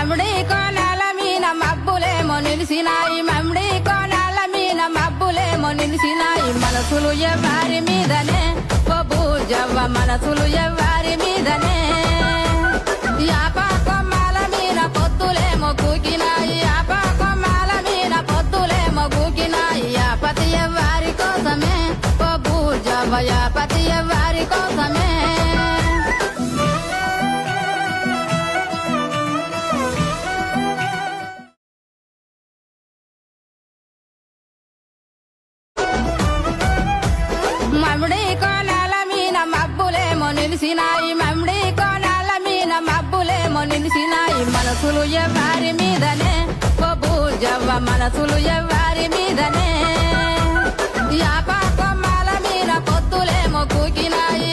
మమిడి కోనాల మీన మబ్బులేమో నిలిసినాయి మమిడి కోనాల మీన మబ్బులేమో నిలిసినాయి మనసులు ఎవ్వారి మీదనే ఓ బూజవ్వ మనసులు ఎవ్వారి మీదనే యాప కొమ్మల మీన పొత్తులేమో కూకినాయి యాప కొమ్మల మీన పొత్తులేమో కూకినాయి యాపతి ఎవ్వారి కోసమే ఓ బూజవ్వ యాపతి ఎవ్వారి కోసమే మమిడి కోనాల మీన మబ్బులేమో నిలిసినాయి మమిడి కోనాల మీన మబ్బులేమో నిలిసినాయి మనసులు ఎవ్వారి మీదనే ఓ బూజవ్వ మనసులు ఎవ్వారి మీదనే యాప కొమ్మల మీన పొత్తులేమో కూకినాయి